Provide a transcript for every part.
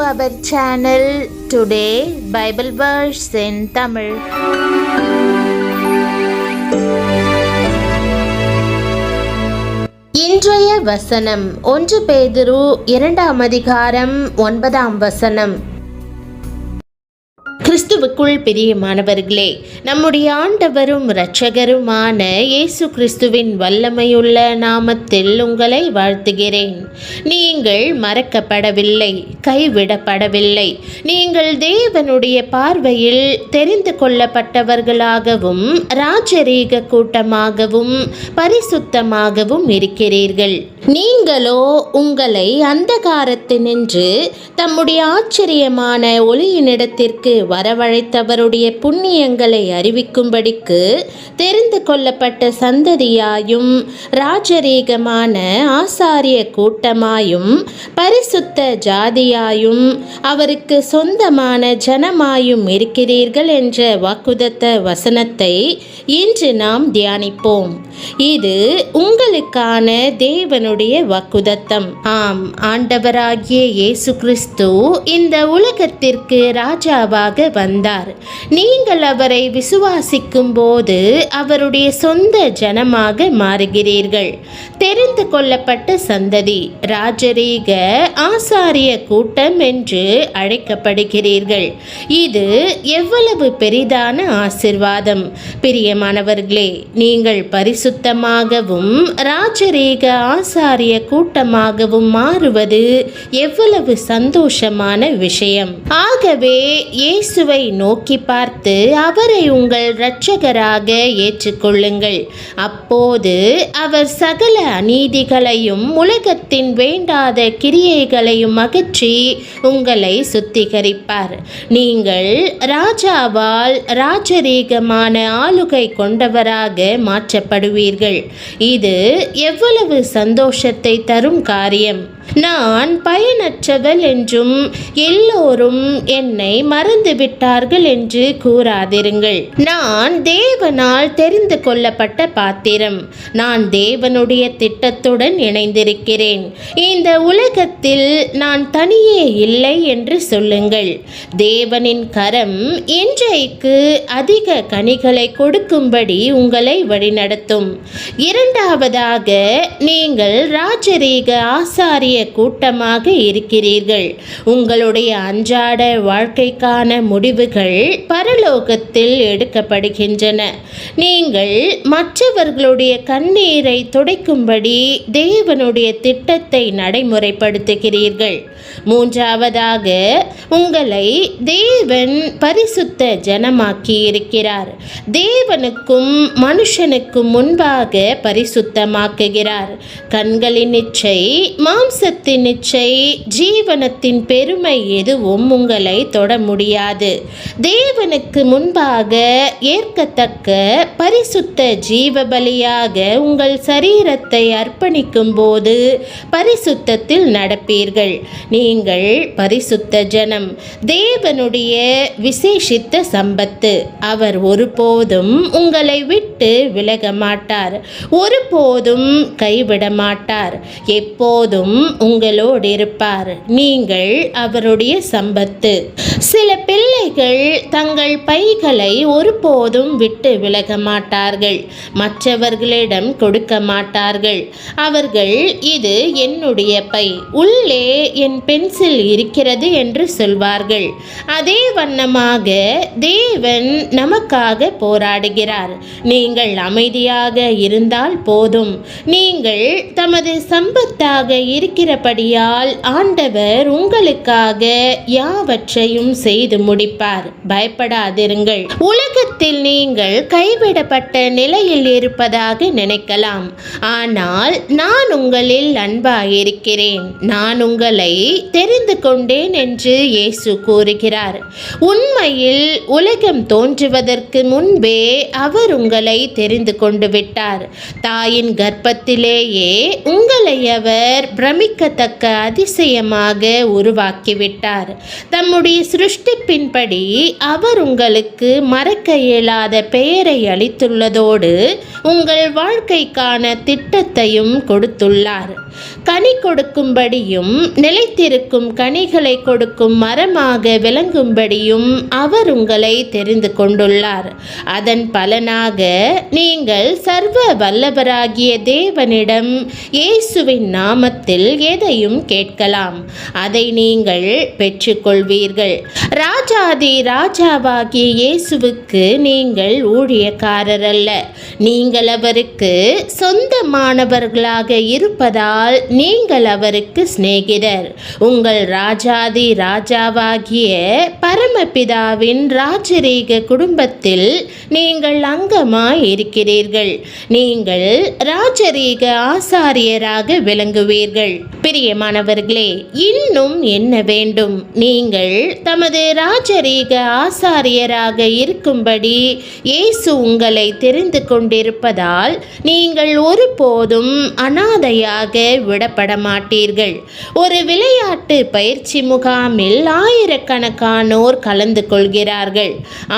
our channel. Today Bible verse in Tamil. இன்றைய வசனம் 1 பேதுரு 2ஆம் அதிகாரம் 9ஆம் வசனம். கிறிஸ்துவுக்குள் பிரியமானவர்களே, நம்முடைய ஆண்டவரும் இரட்சகருமான இயேசு கிறிஸ்துவின் வல்லமையுள்ள நாமத்தில் உங்களை வாழ்த்துகிறேன். நீங்கள் மறக்கப்படவில்லை, கைவிடப்படவில்லை. நீங்கள் தேவனுடைய பார்வையில் தெரிந்து கொள்ளப்பட்டவர்களாகவும் ராஜரீக கூட்டமாகவும் பரிசுத்தமாகவும் இருக்கிறீர்கள். நீங்களோ உங்களை அந்தகாரத்தினின்று தம்முடைய ஆச்சரியமான ஒளியினிடத்திற்கு வரவழைத்தவருடைய புண்ணியங்களை அறிவிக்கும்படிக்கு தெரிந்து கொள்ளப்பட்ட சந்ததியாயும் ராஜரீகமான ஆசாரிய கூட்டமாயும் பரிசுத்த ஜாதியாயும் அவருக்கு சொந்தமான ஜனமாயும் இருக்கிறீர்கள் என்ற வாக்குதத்த வசனத்தை இன்று நாம் தியானிப்போம். இது உங்களுக்கான தேவனுடைய வாக்குதத்தம். ஆம், ஆண்டவராகிய இயேசு கிறிஸ்து இந்த உலகத்திற்கு ராஜாவாக வந்தார். நீங்கள் அவரை விசுவாசிக்கும் போது அவருடைய சொந்த ஜனமாக மாறுகிறீர்கள். தெரிந்து கொள்ளப்பட்ட சந்ததி, ராஜரீக ஆசாரிய கூட்டம் என்று அழைக்கப்படுகிறீர்கள். இது எவ்வளவு பெரிதான ஆசீர்வாதம்! பிரியமானவர்களே, நீங்கள் பரிசுத்தமாகவும் ராஜரீக ஆசாரிய கூட்டமாகவும் மாறுவது எவ்வளவு சந்தோஷமான விஷயம்! ஆகவே இயேசுவை நோக்கி பார்த்து அவரை உங்கள் இரட்சகராக ஏற்றுக்கொள்ளுங்கள். அப்போது அவர் சகல அநீதிகளையும் உலகத்தின் வேண்டாத கிரியைகளையும் அகற்றி உங்களை சுத்திகரிப்பார். நீங்கள் ராஜாவால் ராஜரீகமான ஆளுகை கொண்டவராக மாற்றப்படுவீர்கள். இது எவ்வளவு சந்தோஷத்தை தரும் காரியம்! நான் பயனற்றவள் என்றும் எல்லோரும் என்னை மறந்துவிட்டார்கள் என்று கூறாதிருங்கள். நான் தேவனால் தெரிந்து கொள்ளப்பட்ட பாத்திரம். நான் தேவனுடைய திட்டத்துடன் இணைந்திருக்கிறேன். இந்த உலகத்தில் நான் தனியே இல்லை என்று சொல்லுங்கள். தேவனின் கரம் இன்றைக்கு அதிக கனிகளை கொடுக்கும்படி உங்களை வழிநடத்தும். இரண்டாவதாக, நீங்கள் ராஜரீக ஆசாரிய கூட்டமாக இருக்கிறீர்கள். உங்களுடைய அன்றாட வாழ்க்கைக்கான முடிவுகள் பரலோகத்தில் எடுக்கப்படுகின்றன. நீங்கள் மற்றவர்களுடைய கண்ணீரை துடைக்கும்படி தேவனுடைய திட்டத்தை நடைமுறைப்படுத்துகிறீர்கள். மூன்றாவதாக, உங்களை தேவன் பரிசுத்த ஜனமாக்கி இருக்கிறார். தேவனுக்கும் மனுஷனுக்கும் முன்பாக பரிசுத்தமாக்குகிறார். கண்களின் இச்சை, மாம்சத்தின் இச்சை, ஜீவனத்தின் பெருமை எதுவும் உங்களை தொட முடியாது. தேவனுக்கு முன்பாக ஏற்கத்தக்க பரிசுத்த ஜீவ பலியாக உங்கள் சரீரத்தை அர்ப்பணிக்கும் போது பரிசுத்தத்தில் நடப்பீர்கள். நீங்கள் பரிசுத்த ஜனம், தேவனுடைய விசேஷித்த சம்பத்து. அவர் ஒருபோதும் உங்களை விட்டு விலக மாட்டார், ஒருபோதும் கைவிட மாட்டார், எப்போதும் உங்களோடு இருப்பார். நீங்கள் அவருடைய சம்பத்து. சில பிள்ளைகள் தங்கள் பைகளை ஒருபோதும் விட்டு விலக மாட்டார்கள், மற்றவர்களிடம் கொடுக்க மாட்டார்கள். அவர்கள், இது என்னுடைய பை, உள்ளே என் பென்சில் இருக்கிறது என்று சொல்வார்கள். அதே வண்ணமாக தேவன் நமக்காக போராடுகிறார். நீங்கள் அமைதியாக இருந்தால் போதும். நீங்கள் தமது சம்பத்தாக இருக்கிறபடியால் ஆண்டவர் உங்களுக்காக யாவற்றையும் செய்து முடிப்பார். பயப்படாதிருங்கள். உலகத்தில் நீங்கள் கைவிடப்பட்ட நிலையில் இருப்பதாக நினைக்கலாம். ஆனால் நான் உங்களில் அன்பாயிருக்கிறேன். நான் உங்களை தெரிந்து கொண்டேன் என்று இயேசு கூறுகிறார். உண்மையில் உலகம் தோன்றுவதற்கு முன்பே அவர் உங்களை தெரிந்து கொண்டு விட்டார். தாயின் கர்ப்பத்திலேயே உங்களை அவர் பிரமிக்க பிரமிக்கத்தக்க அதிசயமாக உருவாக்கிவிட்டார். தம்முடைய சிருஷ்டிப்பின்படி அவர் உங்களுக்கு மறக்க இயலாத பெயரை அளித்துள்ளதோடு உங்கள் வாழ்க்கைக்கான திட்டத்தையும் கொடுத்துள்ளார். கனி கொடுக்கும்படியும் நிலைத்திருக்கும் கனிகளை கொடுக்கும் மரமாக விளங்கும்படியும் அவர் உங்களை தெரிந்து கொண்டுள்ளார். அதன் பலனாக நீங்கள் சர்வ வல்லவராகிய தேவனிடம் இயேசுவின் நாமத்தில் எதையும் கேட்கலாம், அதை நீங்கள் பெற்றுக்கொள்வீர்கள். ராஜாதி ராஜாவாகிய இயேசுவுக்கு நீங்கள் ஊழியக்காரர் அல்ல, நீங்கள் அவருக்கு சொந்தமானவர்களாக இருப்பதால் நீங்கள் அவருக்கு சிநேகிதர். உங்கள் ராஜாதி ராஜாவாகிய பரமபிதாவின் ராஜரீக குடும்பத்தில் நீங்கள் அங்கமாய் இருக்கிறீர்கள். நீங்கள் ராஜரீக ஆசாரியராக விளங்குவீர்கள். பிரியமானவர்களே, இன்னும் என்ன வேண்டும்? நீங்கள் தமது ராஜரீக ஆசாரியராக இருக்கும்படி இயேசு உங்களை தெரிந்து கொண்டிருப்பதால் நீங்கள் ஒருபோதும் அனாதையாக விடப்பட மாட்டீர்கள். ஒரு விளையாட்டு பயிற்சி முகாமில் ஆயிரக்கணக்கானோர் கலந்து கொள்கிறார்கள்.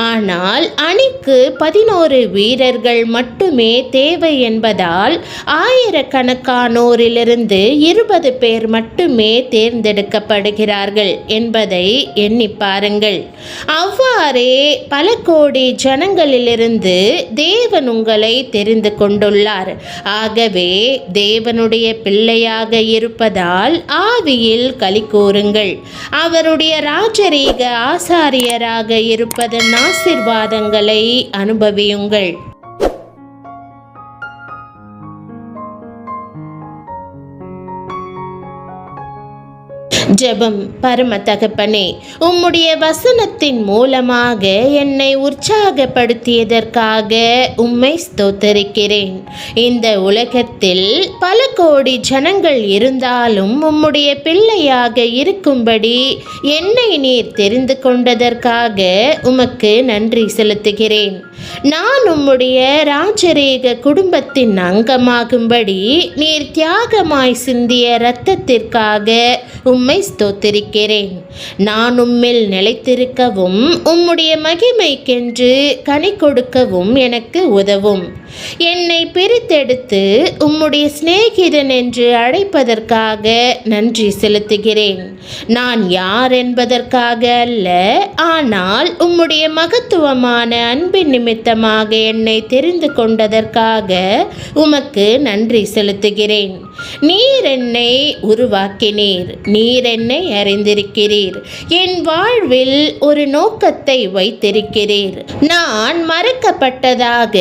ஆனால் அணிக்கு 11 வீரர்கள் மட்டுமே தேவை என்பதால் ஆயிரக்கணக்கானோரிலிருந்து 20 பேர் மட்டுமே தேர்ந்தெடுக்கப்படுகிறார்கள் என்பதை எண்ணி பாருங்கள். அவ்வாறே பல கோடி ஜனங்களிலிருந்து தேவன் உங்களை தெரிந்து கொண்டுள்ளார். ஆகவே தேவனுடைய பிள்ளையாக இருப்பதால் ஆவியில் களி கூறுங்கள். அவருடைய ராஜரீக ஆசாரியராக இருப்பதன் ஆசீர்வாதங்களை அனுபவியுங்கள். ஜெபம். பரம தகப்பனே, உம்முடைய வசனத்தின் மூலமாக என்னை உற்சாகப்படுத்தியதற்காக உம்மை ஸ்தோத்தரிக்கிறேன். இந்த உலகத்தில் பல கோடி ஜனங்கள் இருந்தாலும் உம்முடைய பிள்ளையாக இருக்கும்படி என்னை நீர் தெரிந்து கொண்டதற்காக உமக்கு நன்றி செலுத்துகிறேன். நான் உம்முடைய ராஜரீக குடும்பத்தின் அங்கமாகும்படி நீர் தியாகமாய் சிந்திய இரத்தத்திற்காக உம்மை ஸ்தோத்திரிக்கிறேன். நான் உம்மில் நிலைத்திருக்கவும் உம்முடைய மகிமைக்கென்று கனி கொடுக்கவும் எனக்கு உதவும். என்னை பிரித்தெடுத்து உம்முடைய சிநேகிதன் என்று அழைப்பதற்காக நன்றி செலுத்துகிறேன். நான் யார் என்பதற்காக அல்ல, ஆனால் உம்முடைய மகத்துவமான அன்பின் நிமித்தமாக என்னை தெரிந்து கொண்டதற்காக உமக்கு நன்றி செலுத்துகிறேன். நீர் என்னை உருவாக்கினீர், நீர் என்னை அறிந்திருக்கிறீர், என் வாழ்வில் ஒரு நோக்கத்தை வைத்திருக்கிறீர். நான் மறக்கப்பட்டதாக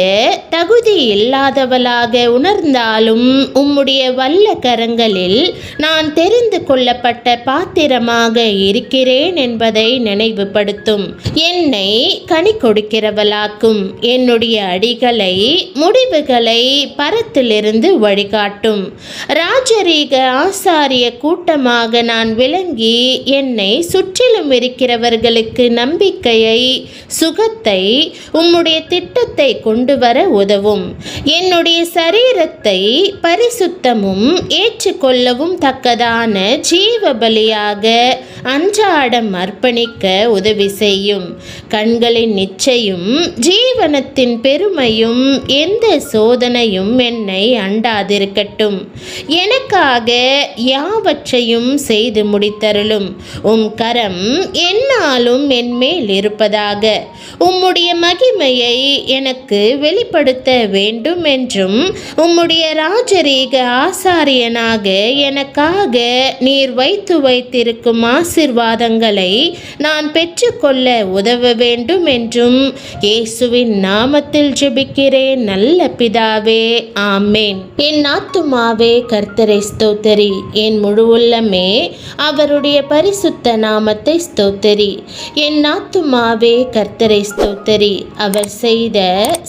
தகுதி இல்லாதவளாக உணர்ந்தாலும் உம்முடைய வல்ல கரங்களில் நான் தெரிந்து கொள்ளப்பட்ட பாத்திரமாக இருக்கிறேன் என்பதை நினைவுபடுத்தும். என்னை கனி கொடுக்கிறவளாக்கும். என்னுடைய அடிகளை முடிவுகளை பரத்திலிருந்து வழிகாட்டும். ராஜரீக ஆசாரிய கூட்டமாக நான் விளங்கி என்னை சுற்றிலும் இருக்கிறவர்களுக்கு நம்பிக்கையை, சுகத்தை, உம்முடைய திட்டத்தை கொண்டு வர உதவும். என்னுடைய சரீரத்தை பரிசுத்தமும் ஏற்றுக்கொள்ளவும் தக்கதான ஜீவ பலியாக அன்றாடம் அர்ப்பணிக்க உதவி செய்யும். கண்களின் நிச்சயம், ஜீவனத்தின் பெருமையும் எந்த சோதனையும் என்னை அண்டாதிருக்கட்டும். எனக்காக யாவற்றையும் செய்து முடித்தருளும். உம் கரம் என்னாலும் என் மேல் இருப்பதாக. உம்முடைய மகிமையை எனக்கு வெளிப்படுத்த வேண்டும் என்றும் உம்முடைய ராஜரீக ஆசாரியனாக எனக்காக நீர் வைத்து வைத்திருக்கும் ஆசீர்வாதங்களை நான் பெற்றுக்கொள்ள உதவ வேண்டும் என்றும் இயேசுவின் நாமத்தில் ஜெபிக்கிறேன் நல்ல பிதாவே, ஆமேன். என் ஆத்துமாவே கர்த்தரை ஸ்தோத்தரி, என் முழு உள்ளமே அவருடைய பரிசுத்த நாமத்தை ஸ்தோத்தரி. என் ஆத்துமாவே கர்த்தரை ஸ்தோத்தரி, அவர் செய்த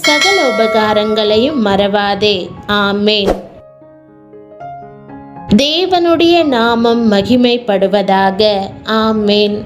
சகல உபகாரங்களையும் மறவாதே. ஆமேன். தேவனுடைய நாமம் மகிமைப்படுவதாக. ஆமேன்.